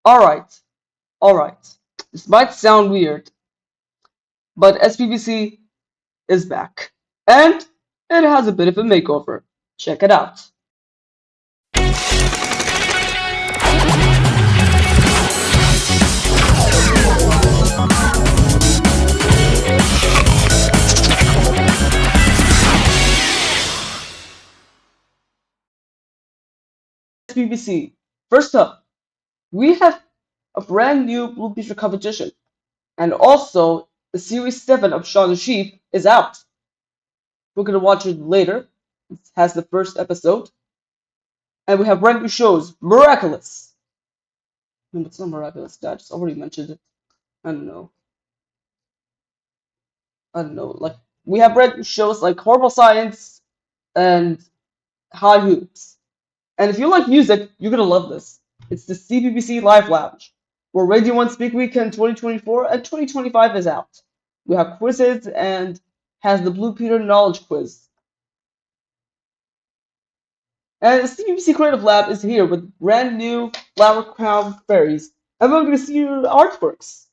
Alright, alright. This might sound weird, but SBBC is back. And it has a bit of a makeover. Check it out. SBBC. First up, we have a brand new Blue Peter competition, and also the series 7 of Shaun the Sheep is out. We're gonna watch it later. It has the first episode, and we have brand new shows. Miraculous. No, it's not miraculous. Dad just already mentioned it. I don't know. Like we have brand new shows like Horrible Science and High Hoops. And if you like music, you're gonna love this. It's the CBBC Live Lounge, where Radio 1 Speak Weekend 2024 and 2025 is out. We have quizzes and has the Blue Peter Knowledge Quiz. And the CBBC Creative Lab is here with brand new flower crown fairies. And we're gonna see your artworks.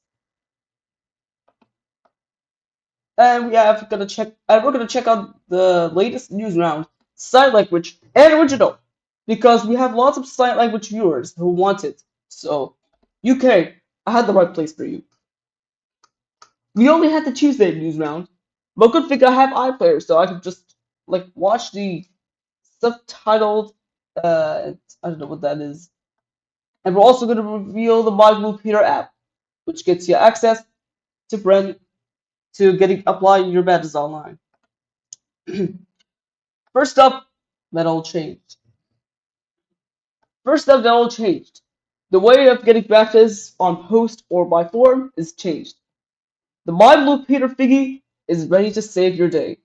And we're gonna check out the latest news round, sign language and original, because we have lots of sign language viewers who want it. So, UK, I had the right place for you. We only had the Tuesday news round, but good thing I have iPlayer, so I can just watch the subtitled. I don't know what that is. And we're also gonna reveal the My Blue Peter app, which gets you access to applying your badges online. First up, that all changed. The way of getting badges on post or by form is changed. The My Blue Peter Figgy is ready to save your day.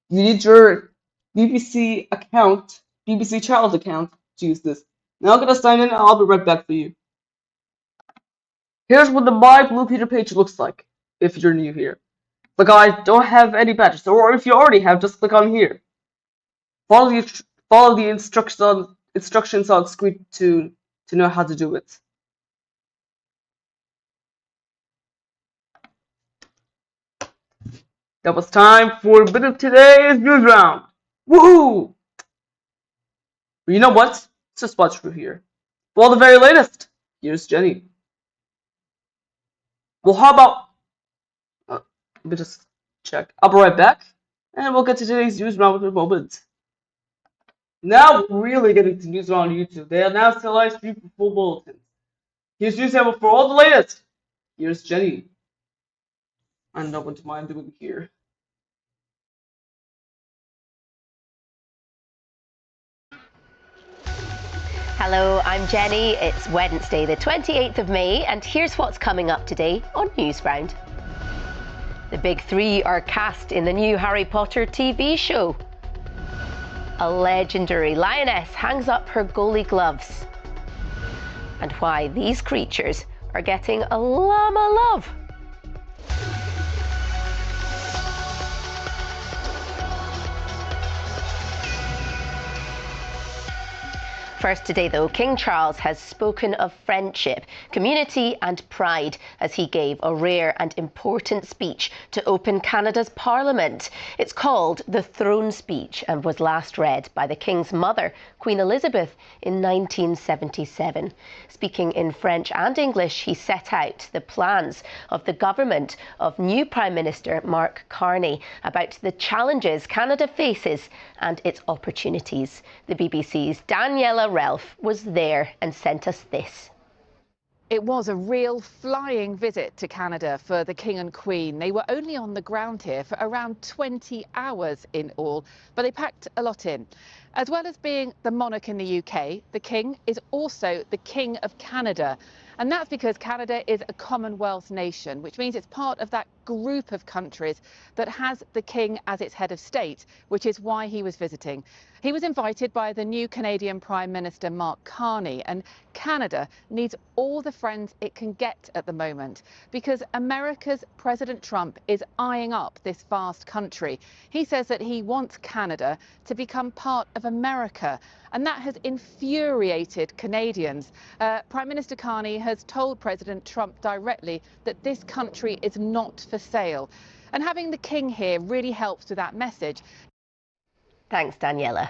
You need your BBC account, BBC Child account, to use this. Now I'm gonna sign in and I'll be right back for you. Here's what the My Blue Peter page looks like if you're new here. But I don't have any badges, or if you already have, just click on here. Follow the instructions on screen to know how to do it. That was time for a bit of today's news round. Woohoo! But you know what? Let's just watch through here. For all the very latest, here's Jenny. Well, how about... let me just check. I'll be right back, and we'll get to today's news round in a moment. Now we're really getting to news round on YouTube. They announced the live stream for full bulletins. Here's news for all the latest. Here's Jenny. I don't know what I'm doing here. Hello, I'm Jenny. It's Wednesday, the 28th of May, and here's what's coming up today on Newsround. The big three are cast in the new Harry Potter TV show. A legendary lioness hangs up her goalie gloves. And why these creatures are getting a llama love. First today, though, King Charles has spoken of friendship, community and pride as he gave a rare and important speech to open Canada's Parliament. It's called the Throne Speech and was last read by the King's mother, Queen Elizabeth, in 1977. Speaking in French and English, he set out the plans of the government of new Prime Minister Mark Carney about the challenges Canada faces and its opportunities. The BBC's Daniela Relf was there and sent us this. It was a real flying visit to Canada for the King and Queen. They were only on the ground here for around 20 hours in all, but they packed a lot in. As well as being the monarch in the UK, the King is also the King of Canada. And that's because Canada is a Commonwealth nation, which means it's part of that group of countries that has the King as its head of state, which is why he was visiting. He was invited by the new Canadian Prime Minister Mark Carney, and Canada needs all the friends it can get at the moment because America's President Trump is eyeing up this vast country. He says that he wants Canada to become part of America, and that has infuriated Canadians. Prime Minister Carney has told President Trump directly that this country is not for sale. And having the King here really helps with that message. Thanks, Daniela.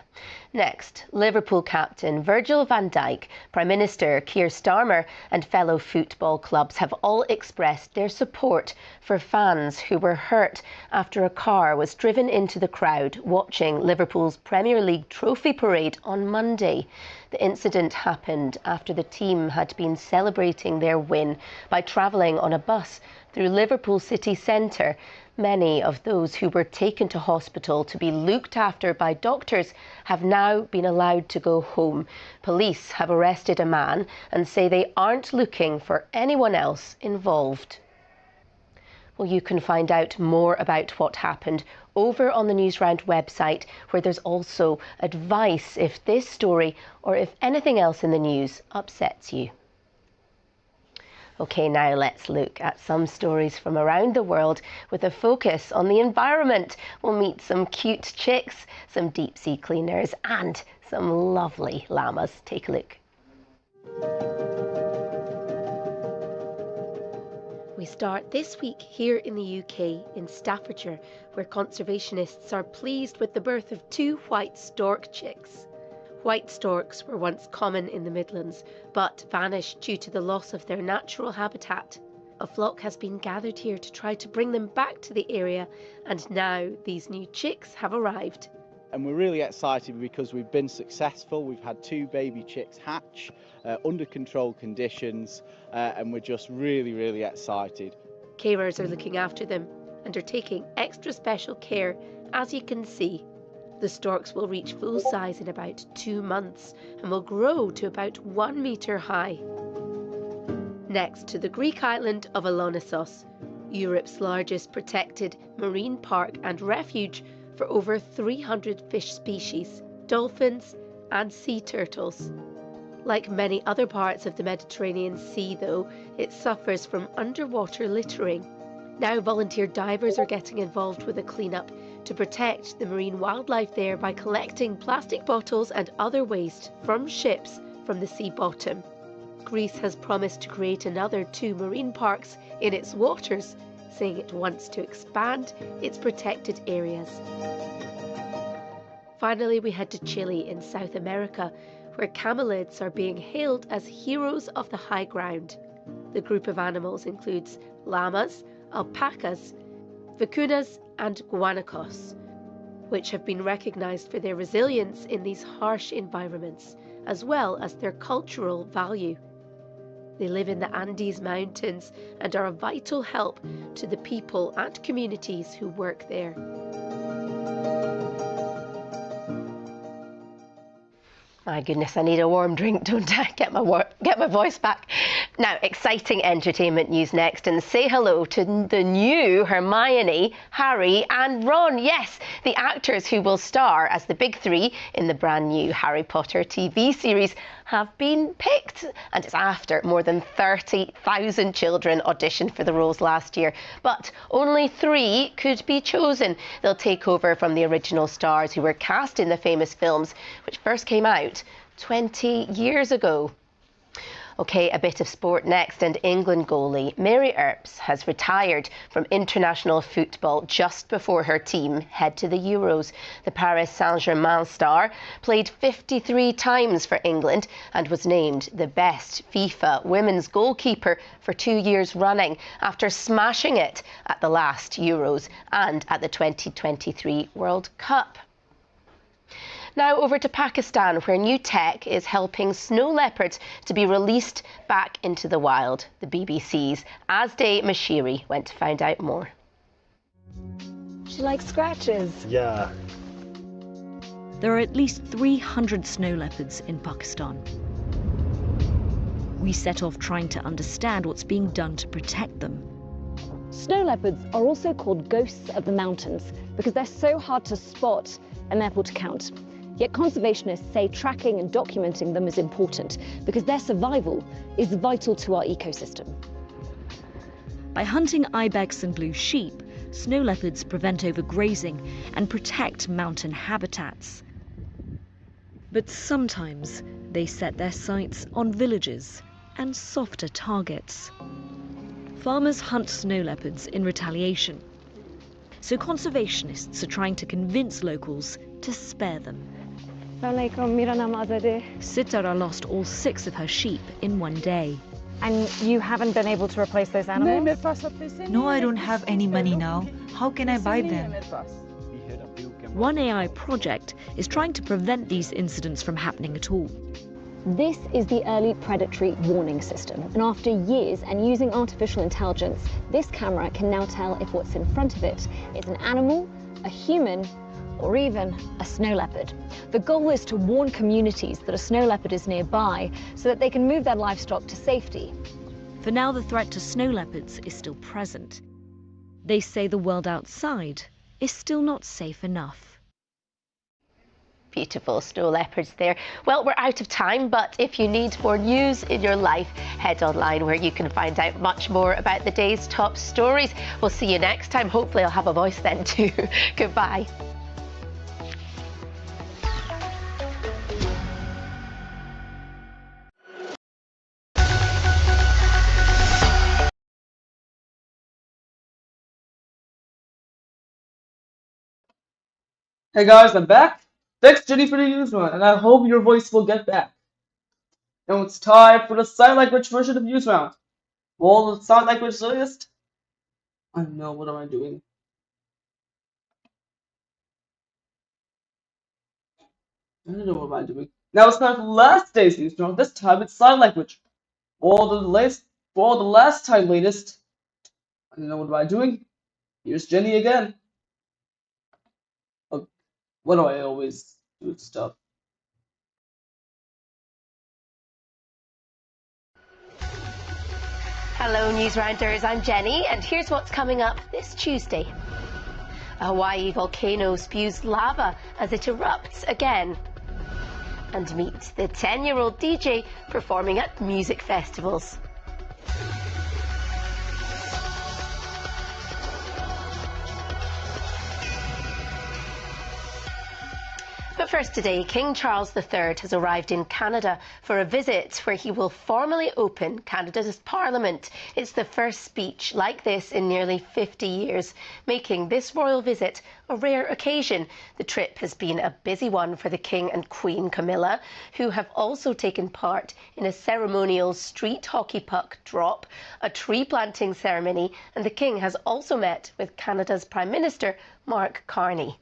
Next, Liverpool captain Virgil van Dijk, Prime Minister Keir Starmer and fellow football clubs have all expressed their support for fans who were hurt after a car was driven into the crowd watching Liverpool's Premier League trophy parade on Monday. The incident happened after the team had been celebrating their win by travelling on a bus through Liverpool city centre. Many of those who were taken to hospital to be looked after by doctors have now been allowed to go home. Police have arrested a man and say they aren't looking for anyone else involved. Well, you can find out more about what happened over on the Newsround website, where there's also advice if this story or if anything else in the news upsets you. OK, now let's look at some stories from around the world with a focus on the environment. We'll meet some cute chicks, some deep sea cleaners and some lovely llamas. Take a look. We start this week here in the UK in Staffordshire, where conservationists are pleased with the birth of 2 white stork chicks. White storks were once common in the Midlands, but vanished due to the loss of their natural habitat. A flock has been gathered here to try to bring them back to the area, and now these new chicks have arrived. And we're really excited because we've been successful. We've had 2 baby chicks hatch under controlled conditions, and we're just really excited. Carers are looking after them and are taking extra special care, as you can see. The storks will reach full size in about 2 months and will grow to about 1 metre high. Next to the Greek island of Alonissos, Europe's largest protected marine park and refuge for over 300 fish species, dolphins and sea turtles. Like many other parts of the Mediterranean Sea, though, it suffers from underwater littering. Now volunteer divers are getting involved with a clean-up to protect the marine wildlife there by collecting plastic bottles and other waste from ships from the sea bottom. Greece has promised to create another 2 marine parks in its waters, saying it wants to expand its protected areas. Finally, we head to Chile in South America, where camelids are being hailed as heroes of the high ground. The group of animals includes llamas, alpacas, vicuñas and guanacos, which have been recognised for their resilience in these harsh environments, as well as their cultural value. They live in the Andes Mountains and are a vital help to the people and communities who work there. My goodness, I need a warm drink, don't I? Get my voice back. Now, exciting entertainment news next, and say hello to the new Hermione, Harry and Ron. Yes, the actors who will star as the big 3 in the brand new Harry Potter TV series have been picked, and it's after more than 30,000 children auditioned for the roles last year, but only 3 could be chosen. They'll take over from the original stars who were cast in the famous films, which first came out 20 years ago. OK, a bit of sport next, and England goalie Mary Earps has retired from international football just before her team head to the Euros. The Paris Saint-Germain star played 53 times for England and was named the best FIFA women's goalkeeper for 2 years running after smashing it at the last Euros and at the 2023 World Cup. Now over to Pakistan, where new tech is helping snow leopards to be released back into the wild. The BBC's Asday Mashiri went to find out more. She likes scratches. Yeah. There are at least 300 snow leopards in Pakistan. we set off trying to understand what's being done to protect them. Snow leopards are also called ghosts of the mountains because they're so hard to spot and therefore to count. Yet conservationists say tracking and documenting them is important because their survival is vital to our ecosystem. By hunting ibex and blue sheep, snow leopards prevent overgrazing and protect mountain habitats. But sometimes they set their sights on villages and softer targets. Farmers hunt snow leopards in retaliation. So conservationists are trying to convince locals to spare them. Sitara lost all 6 of her sheep in one day. And you haven't been able to replace those animals? No, I don't have any money now. How can I buy them? One AI project is trying to prevent these incidents from happening at all. This is the early predatory warning system. And after years and using artificial intelligence, this camera can now tell if what's in front of it is an animal, a human, or even a snow leopard. The goal is to warn communities that a snow leopard is nearby so that they can move their livestock to safety. For now, the threat to snow leopards is still present. They say the world outside is still not safe enough. Beautiful snow leopards there. Well, we're out of time, but if you need more news in your life, head online where you can find out much more about the day's top stories. We'll see you next time. Hopefully I'll have a voice then too. Goodbye. Hey guys, I'm back. Thanks Jenny for the news run, and I hope your voice will get back. Now it's time for the sign language version of news round. Well, the sign language list. I don't know, what am I doing? I don't know what am I doing. Now it's time for last day's news round. This time it's sign language. For all the last time latest. I don't know what am I doing. Here's Jenny again. What do I always do with stuff? Hello news rounders, I'm Jenny and here's what's coming up this Tuesday. A Hawaii volcano spews lava as it erupts again. And meet the 10-year-old DJ performing at music festivals. But first today, King Charles III has arrived in Canada for a visit where he will formally open Canada's Parliament. It's the first speech like this in nearly 50 years, making this royal visit a rare occasion. The trip has been a busy one for the King and Queen Camilla, who have also taken part in a ceremonial street hockey puck drop, a tree planting ceremony, and the King has also met with Canada's Prime Minister, Mark Carney.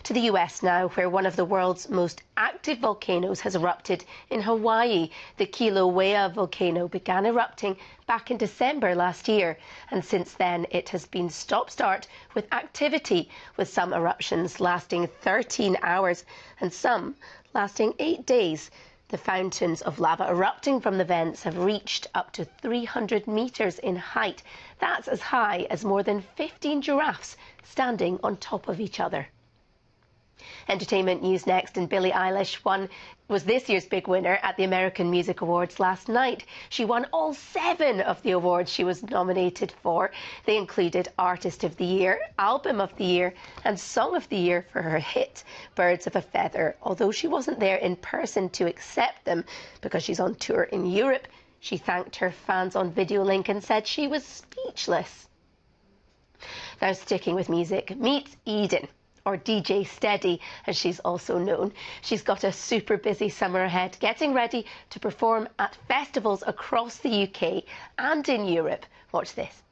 To the US now, where one of the world's most active volcanoes has erupted in Hawaii. The Kilauea volcano began erupting back in December last year, and since then it has been stop-start with activity, with some eruptions lasting 13 hours and some lasting 8 days. The fountains of lava erupting from the vents have reached up to 300 metres in height. That's as high as more than 15 giraffes standing on top of each other. Entertainment news next, and Billie Eilish was this year's big winner at the American Music Awards last night. She won all 7 of the awards she was nominated for. They included Artist of the Year, Album of the Year and Song of the Year for her hit Birds of a Feather. Although she wasn't there in person to accept them because she's on tour in Europe, she thanked her fans on video link and said she was speechless. Now sticking with music, meet Eden, or DJ Steady as she's also known. She's got a super busy summer ahead, getting ready to perform at festivals across the UK and in Europe. Watch this.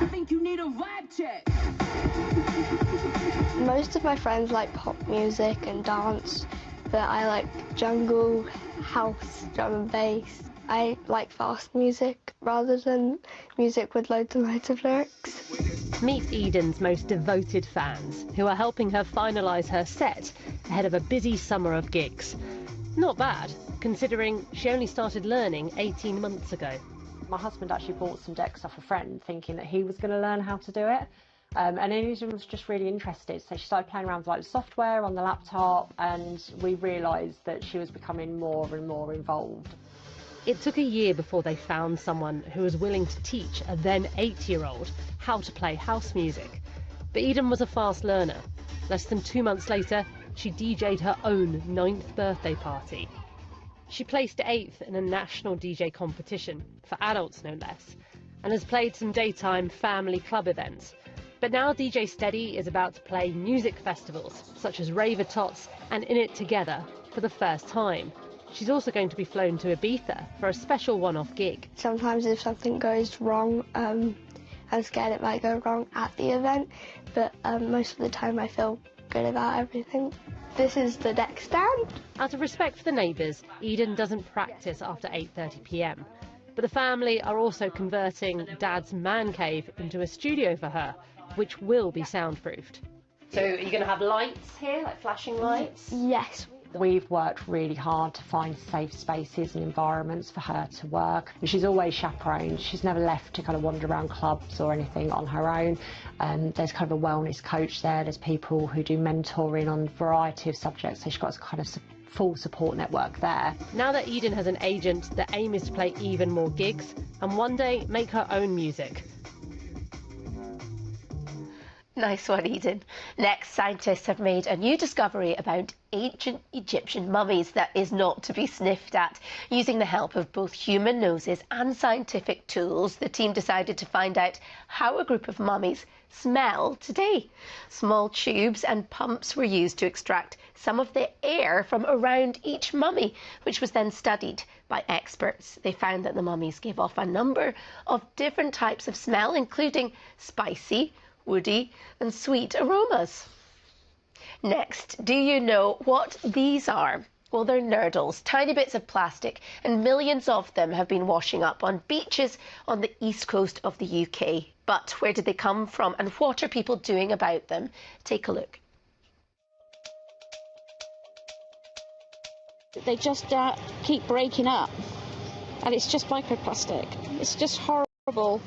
I think you need a vibe check. Most of my friends like pop music and dance, but I like jungle, house, drum and bass. I like fast music rather than music with loads and loads of lyrics. Meet Eden's most devoted fans, who are helping her finalise her set ahead of a busy summer of gigs. Not bad, considering she only started learning 18 months ago. My husband actually bought some decks off a friend thinking that he was going to learn how to do it. And Imogen was just really interested, so she started playing around with like the software on the laptop, and we realised that she was becoming more and more involved. It took a year before they found someone who was willing to teach a then 8-year-old how to play house music. But Eden was a fast learner. Less than 2 months later, she DJ'd her own 9th birthday party. She placed 8th in a national DJ competition, for adults no less, and has played some daytime family club events. But now DJ Steady is about to play music festivals, such as Raver Tots and In It Together, for the first time. She's also going to be flown to Ibiza for a special one-off gig. Sometimes if something goes wrong, I'm scared it might go wrong at the event, but most of the time I feel good about everything. This is the deck stand. Out of respect for the neighbours, Eden doesn't practice after 8:30 p.m. But the family are also converting Dad's man cave into a studio for her, which will be soundproofed. So are you going to have lights here, like flashing lights? Yes. We've worked really hard to find safe spaces and environments for her to work. She's always chaperoned. She's never left to kind of wander around clubs or anything on her own. There's kind of a wellness coach there. There's people who do mentoring on a variety of subjects. So she's got a kind of full support network there. Now that Eden has an agent, the aim is to play even more gigs and one day make her own music. Nice one, Eden. Next, scientists have made a new discovery about ancient Egyptian mummies that is not to be sniffed at. Using the help of both human noses and scientific tools, the team decided to find out how a group of mummies smell today. Small tubes and pumps were used to extract some of the air from around each mummy, which was then studied by experts. They found that the mummies gave off a number of different types of smell, including spicy, woody and sweet aromas. Next, do you know what these are? Well, they're nurdles, tiny bits of plastic, and millions of them have been washing up on beaches on the east coast of the UK. But where did they come from and what are people doing about them? Take a look. They just keep breaking up, and it's just microplastic. It's just horrible.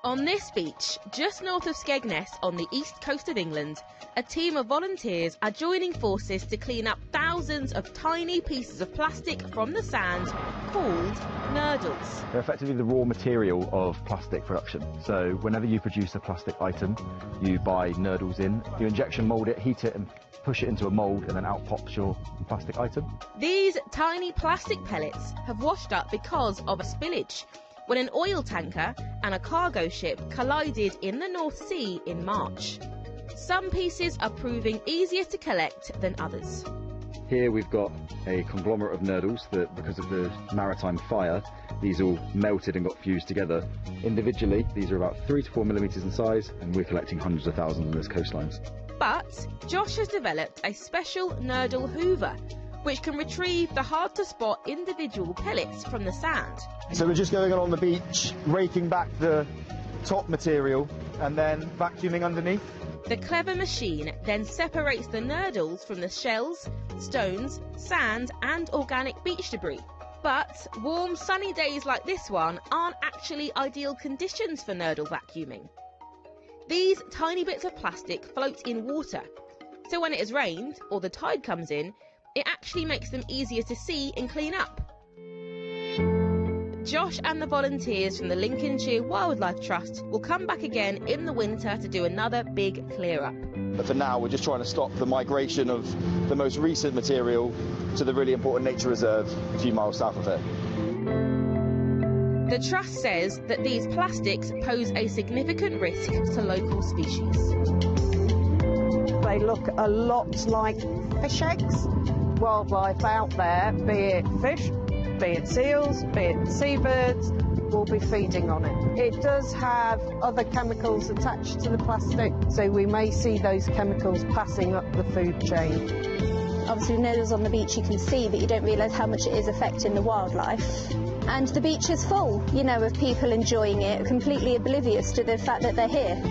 On this beach, just north of Skegness on the east coast of England, a team of volunteers are joining forces to clean up thousands of tiny pieces of plastic from the sand called nurdles. They're effectively the raw material of plastic production. So whenever you produce a plastic item, you buy nurdles in, you injection mould it, heat it and push it into a mould, and then out pops your plastic item. These tiny plastic pellets have washed up because of a spillage, when an oil tanker and a cargo ship collided in the North Sea in March. Some pieces are proving easier to collect than others. Here we've got a conglomerate of nurdles that, because of the maritime fire, these all melted and got fused together. Individually, these are about 3 to 4 millimetres in size, and we're collecting hundreds of thousands on those coastlines. But Josh has developed a special nurdle hoover, which can retrieve the hard-to-spot individual pellets from the sand. So we're just going on the beach, raking back the top material and then vacuuming underneath. The clever machine then separates the nurdles from the shells, stones, sand and organic beach debris. But warm, sunny days like this one aren't actually ideal conditions for nurdle vacuuming. These tiny bits of plastic float in water, so when it has rained or the tide comes in, it actually makes them easier to see and clean up. Josh and the volunteers from the Lincolnshire Wildlife Trust will come back again in the winter to do another big clear-up. But for now, we're just trying to stop the migration of the most recent material to the really important nature reserve a few miles south of it. The Trust says that these plastics pose a significant risk to local species. They look a lot like fish eggs. Wildlife out there, be it fish, be it seals, be it seabirds, will be feeding on it. It does have other chemicals attached to the plastic, so we may see those chemicals passing up the food chain. Obviously, nurdles on the beach you can see, but you don't realise how much it is affecting the wildlife. And the beach is full, you know, of people enjoying it, completely oblivious to the fact that they're here.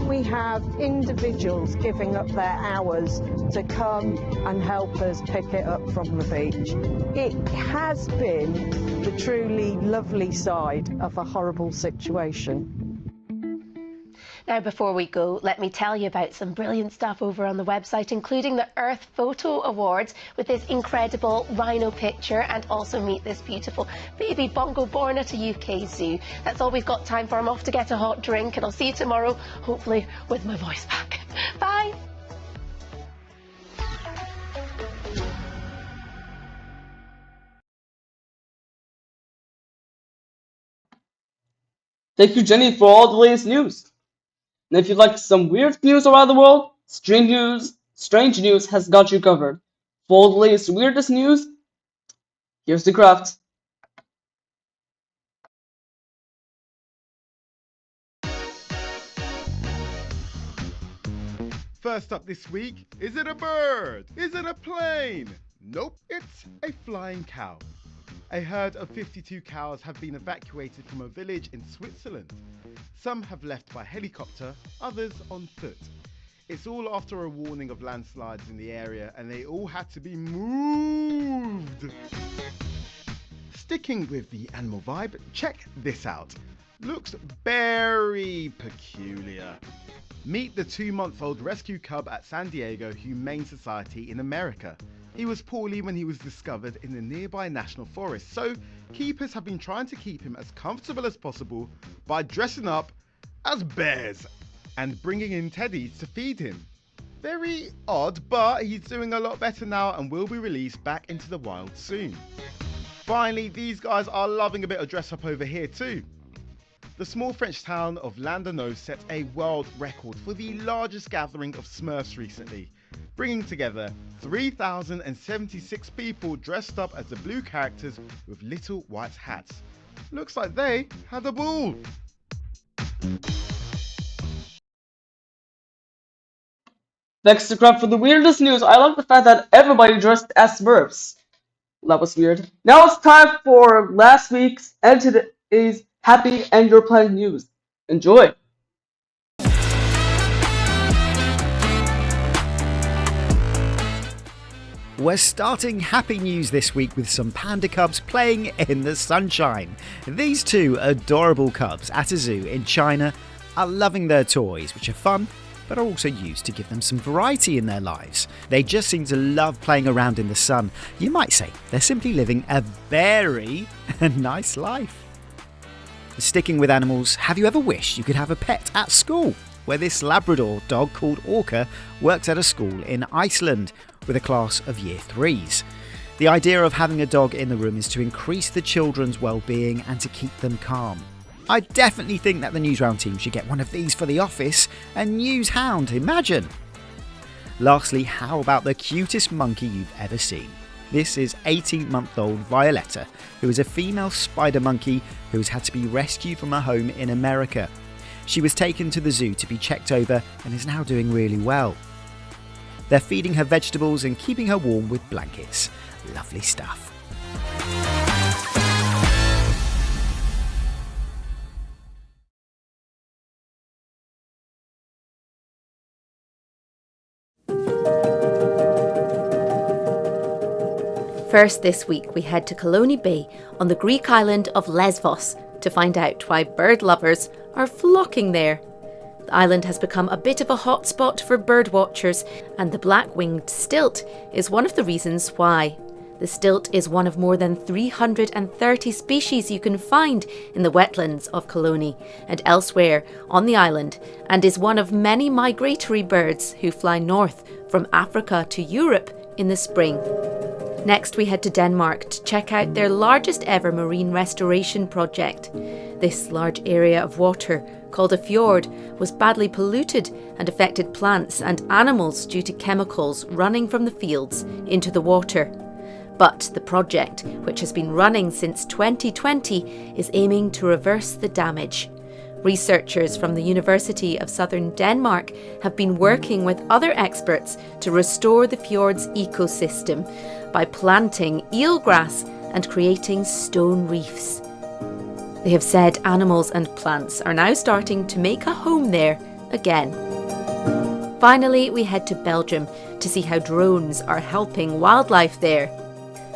we have individuals giving up their hours to come and help us pick it up from the beach. It has been the truly lovely side of a horrible situation. Now, before we go, let me tell you about some brilliant stuff over on the website, including the Earth Photo Awards with this incredible rhino picture, and also meet this beautiful baby bongo born at a UK zoo. That's all we've got time for. I'm off to get a hot drink, and I'll see you tomorrow, hopefully with my voice back. Bye! Thank you, Jenny, for all the latest news. And if you'd like some weird news around the world, Strange News has got you covered. For all the latest weirdest news, here's the craft. First up this week, is it a bird? Is it a plane? Nope, it's a flying cow. A herd of 52 cows have been evacuated from a village in Switzerland. Some have left by helicopter, others on foot. It's all after a warning of landslides in the area, and they all had to be moved. Sticking with the animal vibe, check this out. Looks very peculiar. Meet the 2-month-old rescue cub at San Diego Humane Society in America. He was poorly when he was discovered in the nearby national forest, so keepers have been trying to keep him as comfortable as possible by dressing up as bears and bringing in teddies to feed him. Very odd, but he's doing a lot better now and will be released back into the wild soon. Finally, these guys are loving a bit of dress up over here too. The small French town of Landerneau set a world record for the largest gathering of Smurfs recently, bringing together 3,076 people dressed up as the blue characters with little white hats. Looks like they had a ball. Thanks to Crab for the weirdest news. I like the fact that everybody dressed as Smurfs. That was weird. Now it's time for last week's and today's Happy and Your Planet news. Enjoy! We're starting happy news this week with some panda cubs playing in the sunshine. These two adorable cubs at a zoo in China are loving their toys, which are fun, but are also used to give them some variety in their lives. They just seem to love playing around in the sun. You might say they're simply living a very nice life. Sticking with animals, have you ever wished you could have a pet at school? Where this Labrador dog called Orca works at a school in Iceland with a class of Year 3s. The idea of having a dog in the room is to increase the children's well-being and to keep them calm. I definitely think that the Newsround team should get one of these for the office. A news hound, imagine! Lastly, how about the cutest monkey you've ever seen? This is 18-month-old Violetta, who is a female spider monkey who has had to be rescued from her home in America. She was taken to the zoo to be checked over and is now doing really well. They're feeding her vegetables and keeping her warm with blankets. Lovely stuff. First this week we head to Kaloni Bay on the Greek island of Lesvos to find out why bird lovers are flocking there. The island has become a bit of a hotspot for bird watchers, and the black-winged stilt is one of the reasons why. The stilt is one of more than 330 species you can find in the wetlands of Kaloni and elsewhere on the island, and is one of many migratory birds who fly north from Africa to Europe in the spring. Next we head to Denmark to check out their largest ever marine restoration project. This large area of water, called a fjord, was badly polluted and affected plants and animals due to chemicals running from the fields into the water. But the project, which has been running since 2020, is aiming to reverse the damage. Researchers from the University of Southern Denmark have been working with other experts to restore the fjord's ecosystem by planting eelgrass and creating stone reefs. They have said animals and plants are now starting to make a home there again. Finally, we head to Belgium to see how drones are helping wildlife there.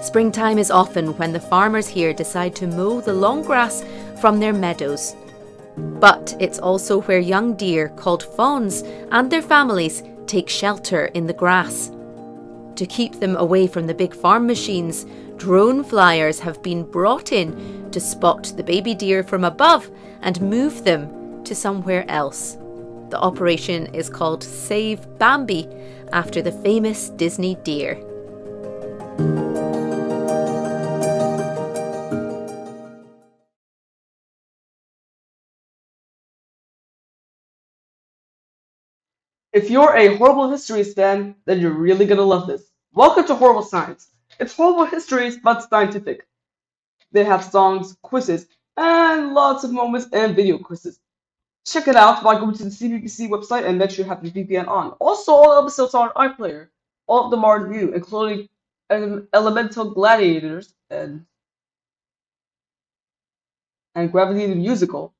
Springtime is often when the farmers here decide to mow the long grass from their meadows. But it's also where young deer called fawns and their families take shelter in the grass. To keep them away from the big farm machines, drone flyers have been brought in to spot the baby deer from above and move them to somewhere else. The operation is called Save Bambi, after the famous Disney deer. If you're a Horrible Histories fan, then you're really gonna love this. Welcome to Horrible Science. It's Horrible Histories, but scientific. They have songs, quizzes, and lots of moments and video quizzes. Check it out by going to the CBBC website and make sure you have your VPN on. Also, all episodes are on iPlayer. All of them are new, including Elemental Gladiators and Gravity the Musical.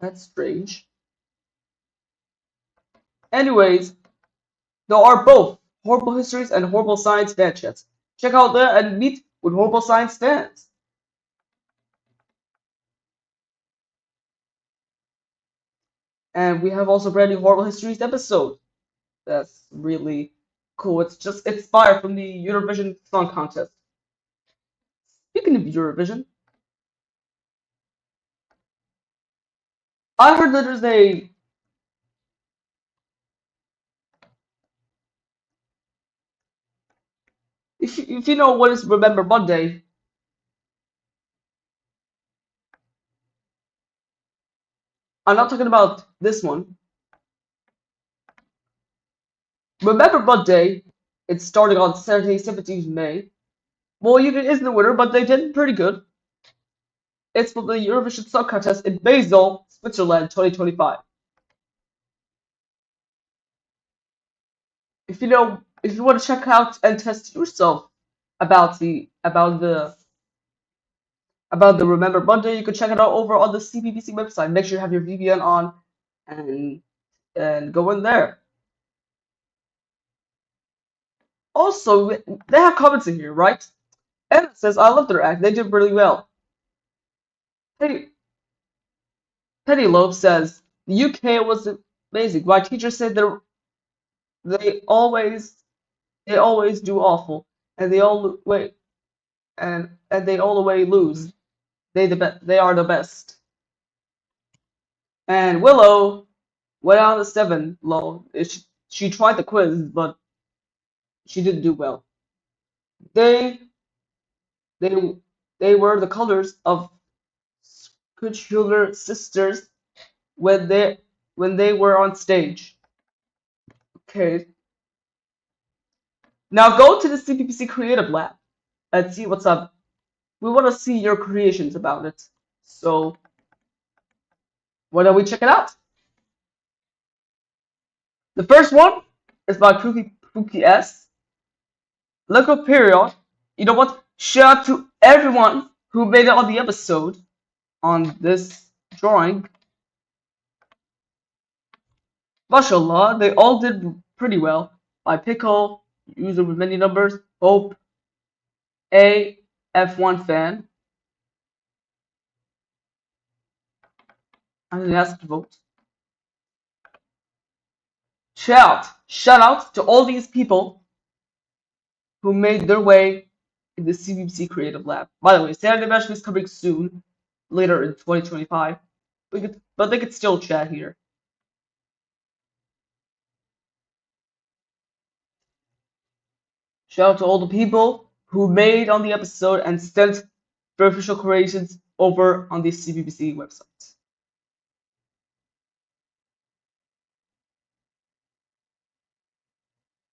That's strange. Anyways, there are both Horrible Histories and Horrible Science fan chats. Check out there and meet with Horrible Science fans. And we have also brand new Horrible Histories episode. That's really cool. It's just inspired from the Eurovision Song Contest. Speaking of Eurovision, I heard that there's a if you know what is Remember Monday, I'm not talking about this one. Remember Monday, it's starting on Saturday, 17th May. Well, Union isn't the winner, but they did pretty good. It's from the Eurovision Song Contest in Basel, Switzerland, 2025. If you want to check out and test yourself about the Remember Monday, you can check it out over on the CBBC website. Make sure you have your VPN on and go in there. Also, they have comments in here, right? And it says, I love their act. They did really well. Pennyloaf says, the UK was amazing. My teacher said that they always do awful, and they all away lose. They are the best. And Willow went out of 7. Lol. She tried the quiz, but she didn't do well. They were the colors of Schuler sisters when they were on stage. Okay. Now go to the CBBC Creative Lab and see what's up. We want to see your creations about it. So why don't we check it out? The first one is by Pookie S. Local period. You know what? Shout out to everyone who made it on the episode on this drawing. Mashallah, they all did pretty well. By Pickle, user with many numbers, Hope, A, F1 fan. I didn't ask to vote. Shout out to all these people who made their way in the CBBC Creative Lab. By the way, Saturday Bash is coming soon, later in 2025, but they could still chat here. Shout out to all the people who made on the episode and sent their official creations over on the CBBC website.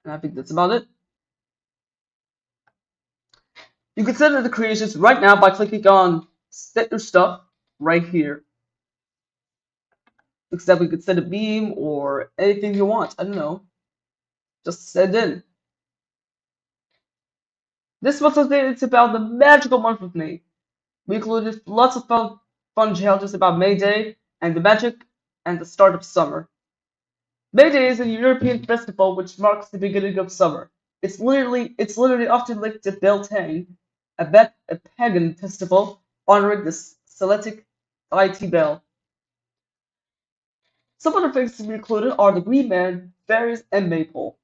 And I think that's about it. You can send in the creations right now by clicking on Set Your Stuff right here. Except we could send a meme or anything you want. I don't know. Just send in. This month's update is about the magical month of May. We included lots of fun challenges about May Day and the magic and the start of summer. May Day is a European festival which marks the beginning of summer. It's literally often linked to Beltane, a pagan festival honoring the Celtic deity Bel. Some other things to be included are the Green Man, fairies, and Maypole.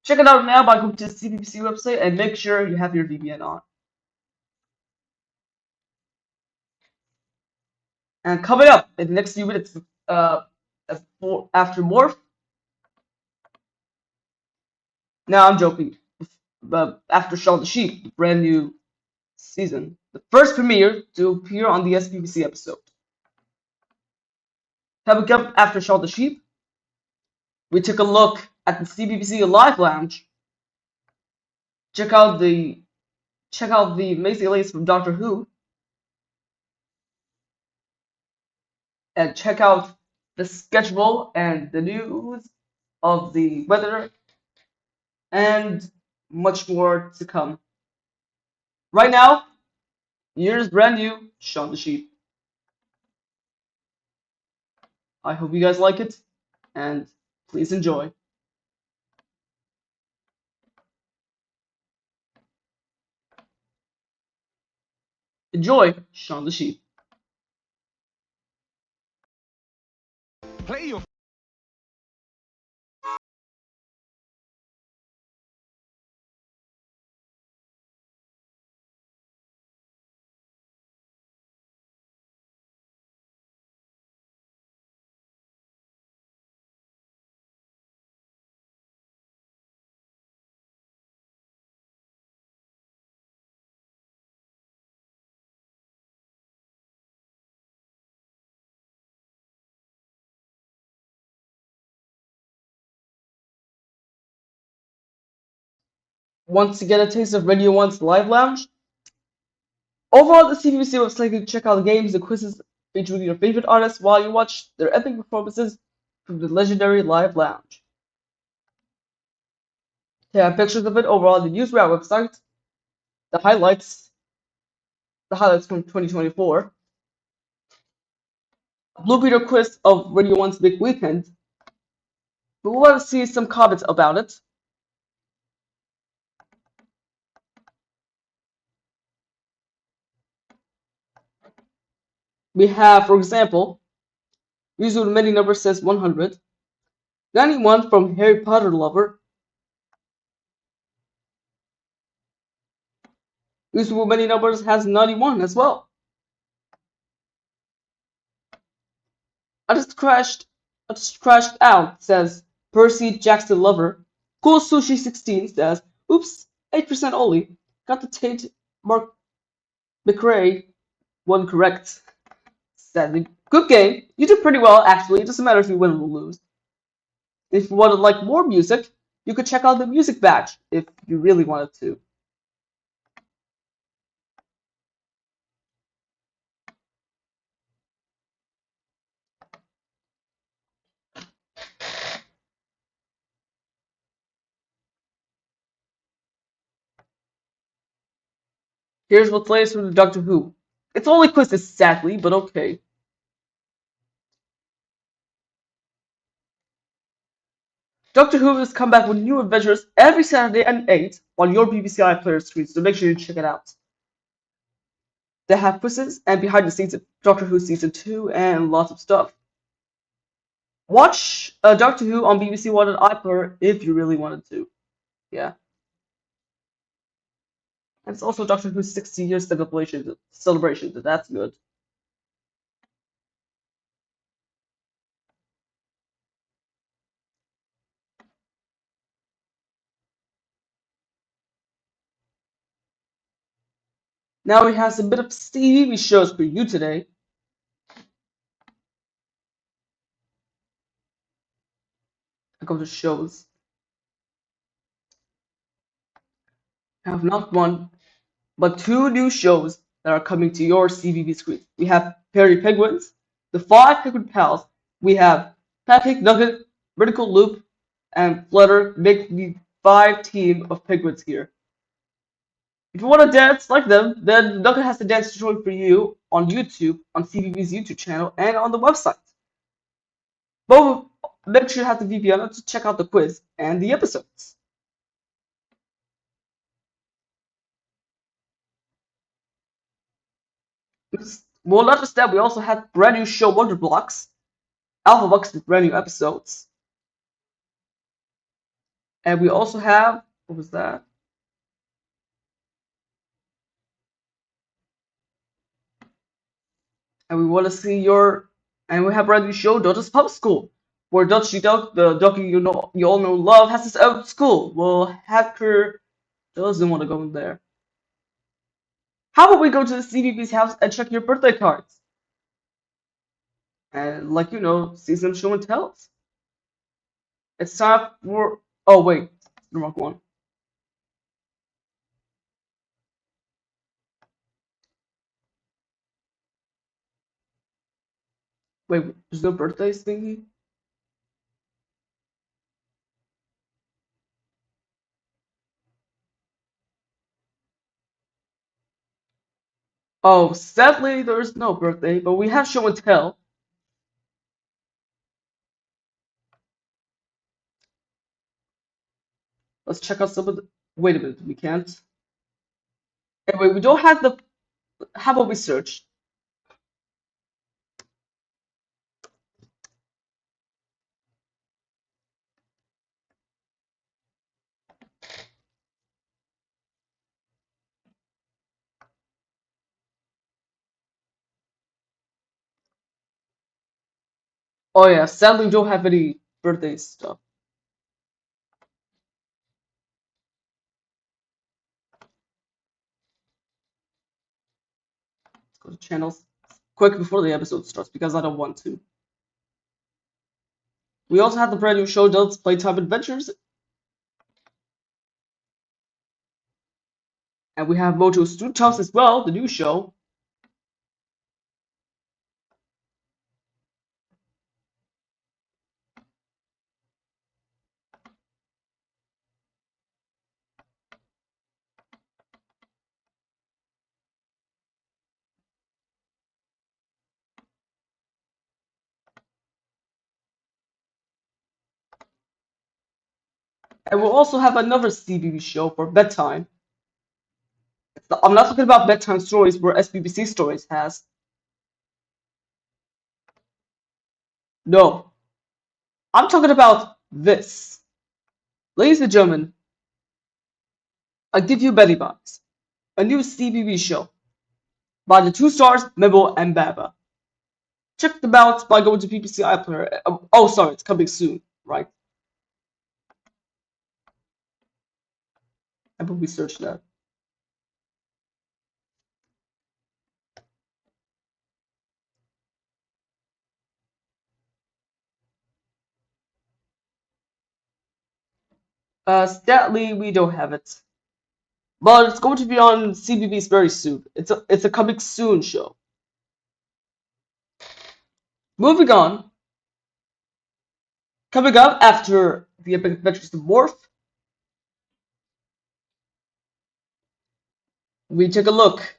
Check it out now by going to the CBBC website and make sure you have your VPN on. And coming up in the next few minutes, after Morph. No, I'm joking. But after Shaun the Sheep, brand new season, the first premiere to appear on the SBBC episode. Coming up after Shaun the Sheep, we took a look at the CBBC Live Lounge. Check out the amazing ladies from Doctor Who, and check out the schedule and the news of the weather, and much more to come. Right now, here's brand new Shaun the Sheep. I hope you guys like it, and please enjoy. Enjoy Shaun the Sheep. Play your Want to get a taste of Radio 1's Live Lounge? Overall, the CBBC website, you can check out the games and quizzes featuring your favorite artists while you watch their epic performances from the legendary Live Lounge. Here are pictures of it over on the Newsround website, the highlights from 2024, a Blue Beater quiz of Radio 1's Big Weekend. We want to see some comments about it. We have, for example, user with many numbers says 100, 91 from Harry Potter Lover, user with many numbers has 91 as well. I just crashed out, says Percy Jackson Lover. Cool Sushi 16 says, oops, 8% only. Got the Tate Mark McRae one correct. Sadly. Good game. You did pretty well, actually. It doesn't matter if you win or lose. If you want to like more music, you could check out the music batch if you really wanted to. Here's what's latest from the Doctor Who. It's only quizzes, sadly, but okay. Doctor Who has come back with new adventures every Saturday at 8 on your BBC iPlayer screen, so make sure you check it out. They have quizzes and behind the scenes of Doctor Who Season 2 and lots of stuff. Watch Doctor Who on BBC One and iPlayer if you really wanted to. Yeah. And it's also Doctor Who's 60-year celebration, so that's good. Now we have some bit of CBeebies shows for you today. I go to shows. I have not one, but two new shows that are coming to your CBeebies screen. We have Perry Penguins, the 5 Penguin Pals. We have Pancake Nugget, Vertical Loop, and Flutter make the 5 team of penguins here. If you want to dance like them, then Nugget has the dance tutorial for you on YouTube, on CBeebies YouTube channel, and on the website. make sure you have the VPN on to check out the quiz and the episodes. Well, not just that, we also had brand new show Wonder Blocks, Alpha Bucks with brand new episodes. And we also have, what was that? And we want to see and we have brand new show Dota's Pub School, where Dutchy Duck, the ducky you all know love, has his own school. Well, Hacker doesn't want to go in there. How about we go to the CBB's house and check your birthday cards? And see some show and tells. It's time for, oh wait, the wrong one. Wait, there's no birthdays thingy? Oh, sadly, there's no birthday, but we have show and tell. Let's check out some of the. Wait a minute, we can't. Anyway, we don't have the. How about we search? Oh yeah, sadly, we don't have any birthday stuff. Let's go to channels quick before the episode starts because I don't want to. We also have the brand new show Adults Playtime Adventures. And we have Mojo Student House as well, the new show. And we'll also have another CBeebies show for bedtime. I'm not talking about bedtime stories where SBBC Stories has. No. I'm talking about this. Ladies and gentlemen, I give you Betty Box, a new CBeebies show by the two stars, Mibble and Baba. Check them out by going to BBC iPlayer. Oh, sorry, it's coming soon, right? I will research that. Sadly, we don't have it. But it's going to be on CBeebies very soon. It's a coming soon show. Moving on. Coming up after the Epic Adventures of Morph, we take a look.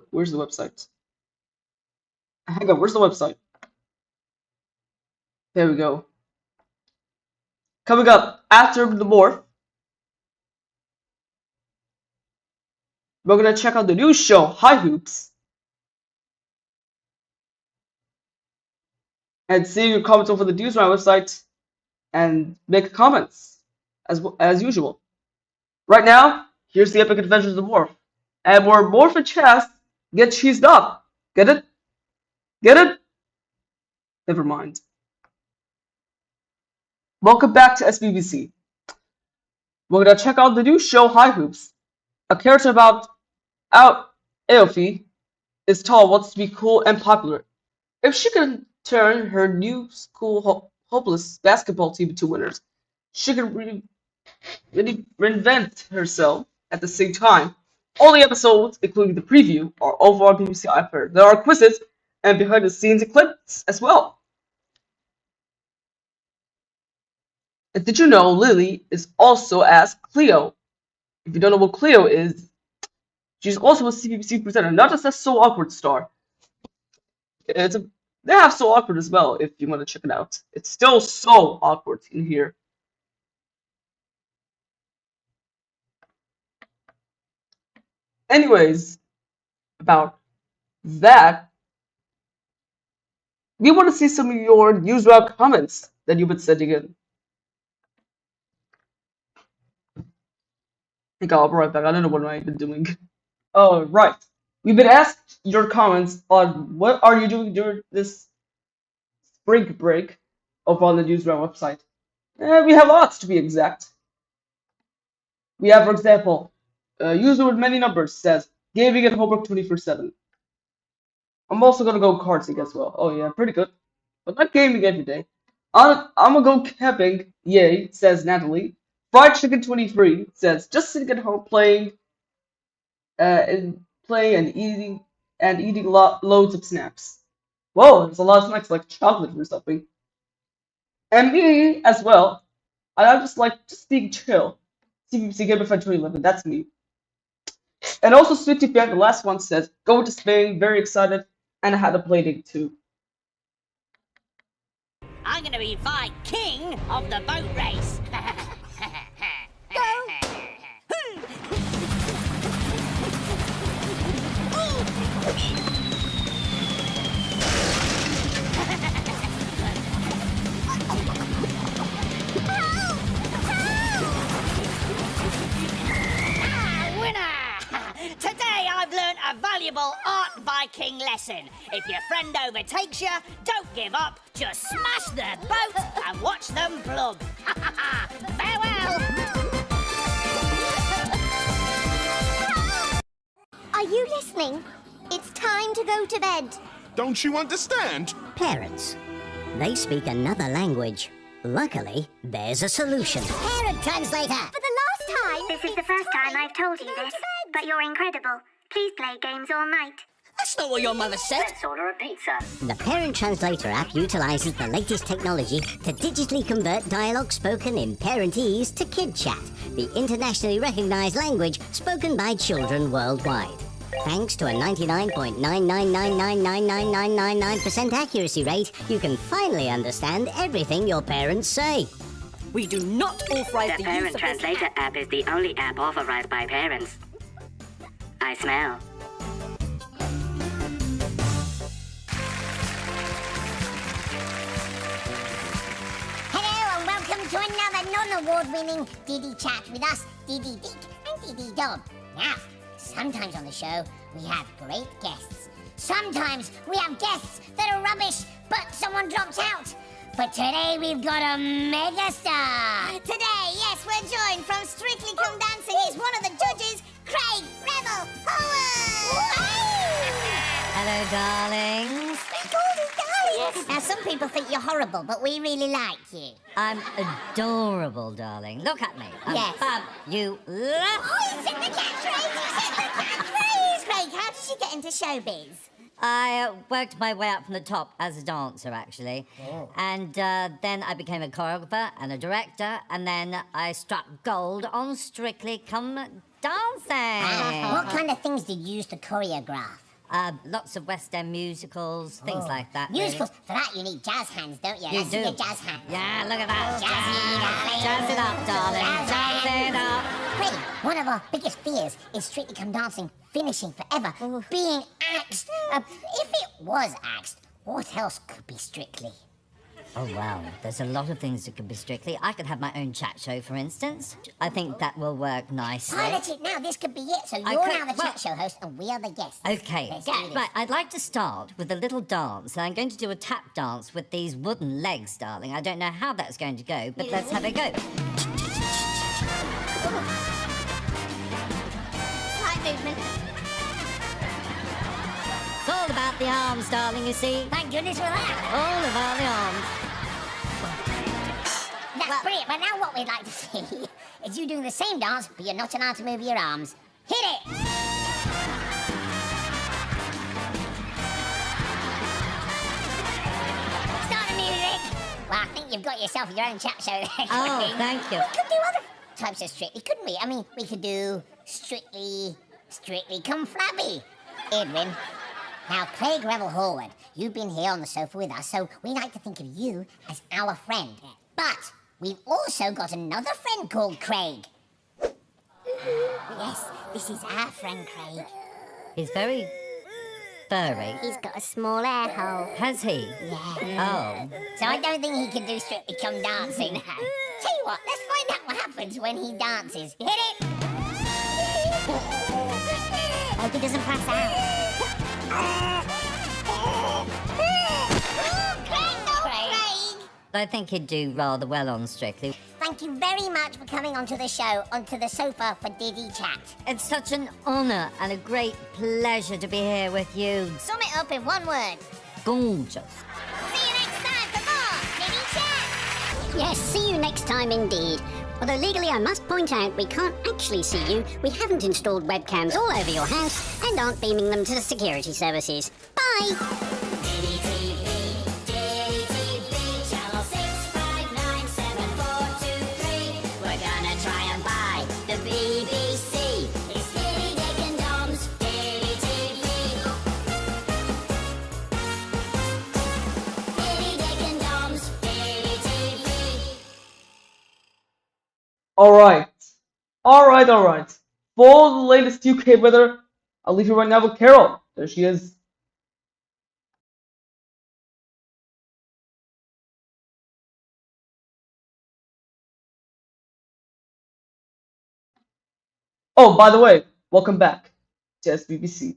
Where's the website? Hang on, where's the website? There we go. Coming up after the Morph, we're gonna check out the new show, High Hoops, and see your comments over the Newsround website, and make comments as usual. Right now, here's the Epic Adventures of Morph, and where Morph and Chess get cheesed up. Get it? Get it? Never mind. Welcome back to SBBC. We're gonna check out the new show, High Hoops. A character about Aofi is tall, wants to be cool and popular. If she can turn her new school hopeless basketball team into winners, she can reinvent herself at the same time. All the episodes, including the preview, are over on BBC iPlayer. There are quizzes and behind-the-scenes clips as well. And did you know Lily is also as Cleo? If you don't know what Cleo is, she's also a CBBC presenter, not just a So Awkward star. They have So Awkward as well, if you want to check it out. It's still so awkward in here. Anyways, about that, we want to see some of your newsround comments that you've been sending in. I think I'll be right back. I don't know what I've been doing. Oh, right. We've been asked your comments on what are you doing during this spring break over on the newsround website. We have lots to be exact. We have, for example, a user with many numbers says, gaming and homework 24/7. I'm also gonna go karting as well. Oh yeah, pretty good. But not gaming every day. I'm gonna go camping, yay, says Natalie. Fried chicken 23 says, just sitting at home playing and eating loads of snacks. Whoa, there's a lot of snacks like chocolate or something. And me as well. I'm just being chill. CBBC Gamer Fan 2011, that's me. And also Sweetie Fan, the last one, says, going to Spain, very excited, and I had a play date too. I'm gonna be Vice King of the boat race. Today I've learnt a valuable art Viking lesson. If your friend overtakes you, don't give up. Just smash their boat and watch them plug. Farewell! Are you listening? It's time to go to bed. Don't you understand? Parents. They speak another language. Luckily, there's a solution. Parent translator! For the last time... This is the first time I've told you this, but you're incredible. Please play games all night. That's not what your mother said. Let's order a pizza. The Parent Translator app utilizes the latest technology to digitally convert dialogue spoken in parentese to kid chat, the internationally recognized language spoken by children worldwide. Thanks to a 99.999999999% accuracy rate, you can finally understand everything your parents say. We do not authorize the Parent Translator app is the only app authorized by parents. I smell. Hello and welcome to another non-award-winning Diddy Chat with us, Diddy Dick and Diddy Dog. Now, sometimes on the show, we have great guests. Sometimes we have guests that are rubbish, but someone drops out. But today we've got a megastar. Today, yes, we're joined from Strictly Come Dancing. He's one of the judges, Craig Rebel Howard. Hello, darlings. We called you darlings. Now, some people think you're horrible, but we really like you. I'm adorable, darling. Look at me. I'm Yes. fabulous. Oh, you said the catchphrase! You said the catchphrase! Craig, how did you get into showbiz? I worked my way up from the top as a dancer, actually. Oh. And then I became a choreographer and a director, and then I struck gold on Strictly Come Dancing. What kind of things did you use to choreograph? Lots of West End musicals, things like that. Musicals? For that you need jazz hands, don't you? You Let's do. see your jazz hands. Yeah, look at that. Jazzy, darling. Jazz it up, darling. Jazz it up. Craig, one of our biggest fears is Strictly Come Dancing finishing forever, being axed. If it was axed, what else could be Strictly? Oh, well, there's a lot of things that could be Strictly. I could have my own chat show, for instance. I think that will work nicely. Pilot it now, this could be it. So you're now the chat show host and we are the guests. Okay, Let's do this. right, I'd like to start with a little dance. And I'm going to do a tap dance with these wooden legs, darling. I don't know how that's going to go, but let's have a go. Right movement. It's all about the arms, darling, you see. Thank goodness for that. All about the arms. That's brilliant. But now what we'd like to see is you doing the same dance, but you're not allowed to move your arms. Hit it! Start the music. Well, I think you've got yourself your own chat show there. Oh, thank you. We could do other types of Strictly, couldn't we? I mean, we could do Strictly Come Flabby. Edwin. Now, Craig Revel Horwood, you've been here on the sofa with us, so we like to think of you as our friend. But we've also got another friend called Craig. Yes, this is our friend Craig. He's very furry. He's got a small air hole. Has he? Yeah. Oh. So I don't think he can do Strictly Come Dancing now. Tell you what, let's find out what happens when he dances. Hit it! Hope he doesn't pass out. Craig! I think he'd do rather well on Strictly. Thank you very much for coming onto the show, onto the sofa for Diddy Chat. It's such an honour and a great pleasure to be here with you. Sum it up in one word. Gorgeous. See you next time for more Diddy Chat. Yes, see you next time indeed. Although legally I must point out we can't actually see you. We haven't installed webcams all over your house and aren't beaming them to the security services. Bye! Alright. Alright. For the latest UK weather, I'll leave you right now with Carol. There she is. Oh, by the way, welcome back to SBBC.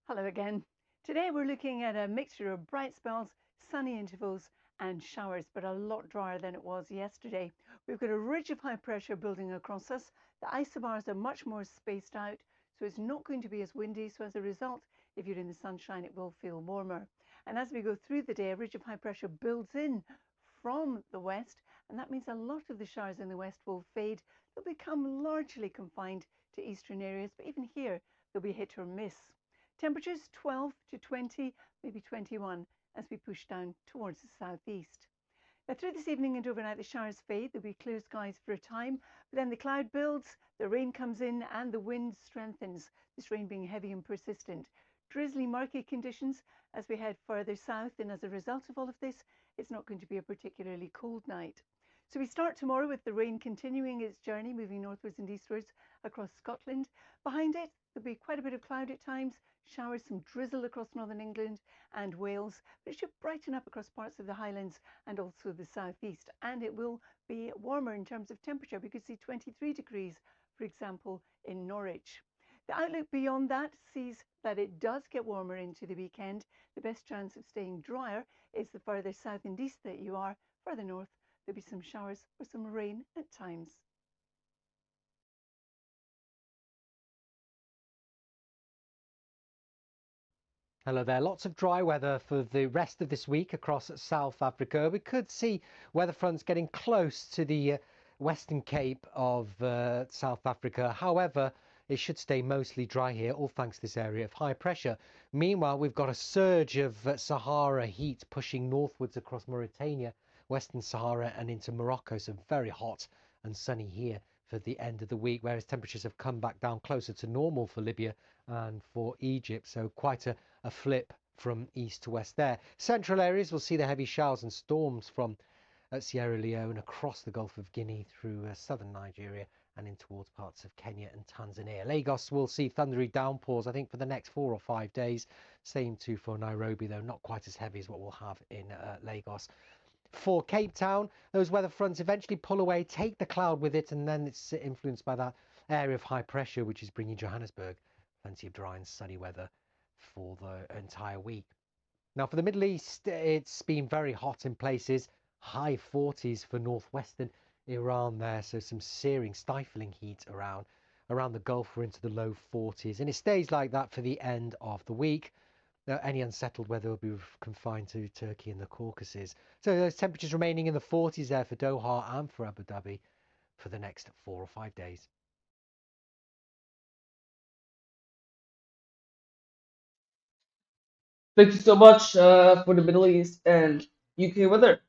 Hello again. Today we're looking at a mixture of bright spells, sunny intervals and showers, but a lot drier than it was yesterday. We've got a ridge of high pressure building across us. The isobars are much more spaced out, so it's not going to be as windy. So as a result, if you're in the sunshine, it will feel warmer. And as we go through the day, a ridge of high pressure builds in from the west, and that means a lot of the showers in the west will fade. They'll become largely confined to eastern areas, but even here, they'll be hit or miss. Temperatures 12 to 20, maybe 21 as we push down towards the southeast. Now through this evening and overnight, the showers fade. There'll be clear skies for a time, but then the cloud builds, the rain comes in and the wind strengthens, this rain being heavy and persistent. Drizzly, murky conditions as we head further south, and as a result of all of this, it's not going to be a particularly cold night. So we start tomorrow with the rain continuing its journey, moving northwards and eastwards across Scotland. Behind it, there'll be quite a bit of cloud at times, showers, some drizzle across northern England and Wales, but it should brighten up across parts of the Highlands and also the southeast, and it will be warmer in terms of temperature. We could see 23 degrees, for example, in Norwich. The outlook beyond that sees that it does get warmer into the weekend. The best chance of staying drier is the further south and east that you are. Further north, there'll be some showers or some rain at times. Hello there. Lots of dry weather for the rest of this week across South Africa. We could see weather fronts getting close to the Western Cape of South Africa. However, it should stay mostly dry here, all thanks to this area of high pressure. Meanwhile, we've got a surge of Sahara heat pushing northwards across Mauritania, Western Sahara and into Morocco. So very hot and sunny here for the end of the week, whereas temperatures have come back down closer to normal for Libya and for Egypt. So quite a flip from east to west there. Central areas will see the heavy showers and storms from Sierra Leone across the Gulf of Guinea through southern Nigeria and in towards parts of Kenya and Tanzania. Lagos will see thundery downpours, I think, for the next 4 or 5 days. Same too for Nairobi, though not quite as heavy as what we'll have in Lagos. For Cape Town, those weather fronts eventually pull away, take the cloud with it, and then it's influenced by that area of high pressure, which is bringing Johannesburg plenty of dry and sunny weather for the entire week. Now for the Middle East, it's been very hot in places, high 40s for northwestern Iran there, so some searing, stifling heat around the Gulf. We're into the low 40s, and it stays like that for the end of the week. Any unsettled weather will be confined to Turkey and the Caucasus. So those temperatures remaining in the 40s there for Doha and for Abu Dhabi for the next 4 or 5 days. Thank you so much for the Middle East and UK weather.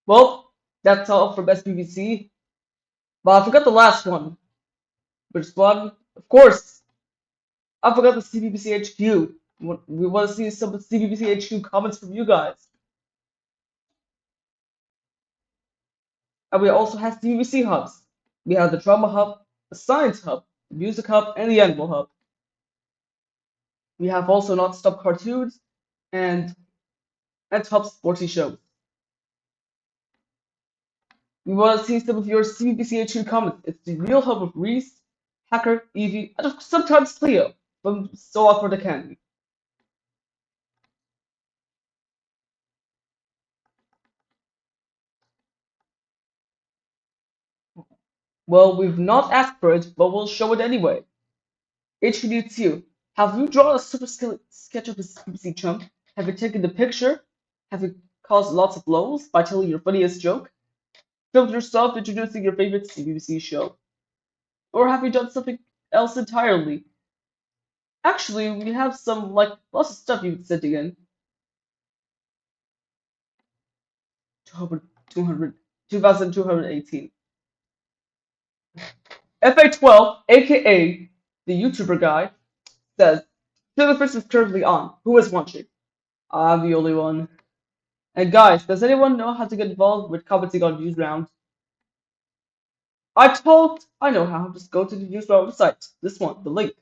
Well, that's all from SBBC. But I forgot the last one. Which one? Of course, I forgot the CBBC HQ. We want to see some CBBC HQ comments from you guys. And we also have CBBC hubs. We have the Drama Hub, the Science Hub, the Music Hub, and the Animal Hub. We have also Not Stop Cartoons and Top Sporty Shows. We want to see some of your CBBC HQ comments. It's the real hub of Reese, Hacker, Evie, and sometimes Cleo from So Awkward Academy. Well, we've not asked for it, but we'll show it anyway. Introduce you. Have you drawn a super sketch of a CBBC chump? Have you taken the picture? Have you caused lots of blows by telling your funniest joke? Filmed yourself introducing your favorite CBBC show? Or have you done something else entirely? Actually, we have some, lots of stuff you've sent in. 2,218. FA12, aka the YouTuber guy, says, Jellyfish is currently on. Who is watching? I'm the only one. And guys, does anyone know how to get involved with commenting on Newsround? I know how. Just go to the Newsround website. This one, the link.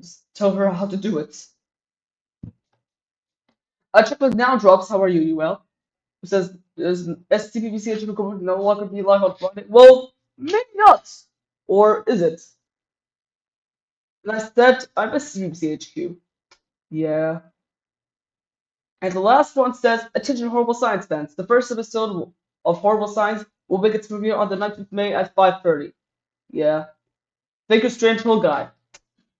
Just tell her how to do it. Chocolate now drops. How are you, UL? Who says, is SBBC HQ no longer be live on Friday? Well, maybe not. Or is it? And I said, I'm a CBBC HQ. Yeah. And the last one says, attention Horrible Science fans. The first episode of Horrible Science will make its premiere on the 9th of May at 5:30. Yeah. Thank you, Strange Little Guy.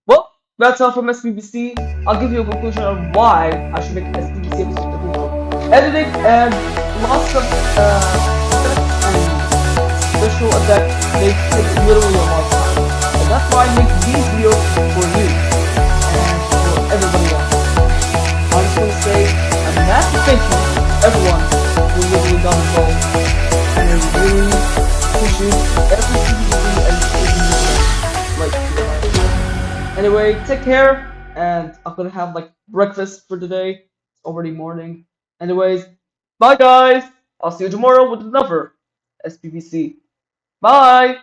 Well, that's all from SBBC. I'll give you a conclusion on why I should make SBBC episode. Editing and lots of special effects may take literally a long time. And that's why I make these videos for you and for everybody else. I'm just gonna say a massive thank you to everyone who really got involved. And I really appreciate every single and anyway, take care, and I'm gonna have breakfast for today. It's already morning. Anyways, bye guys! I'll see you tomorrow with another SBBC. Bye!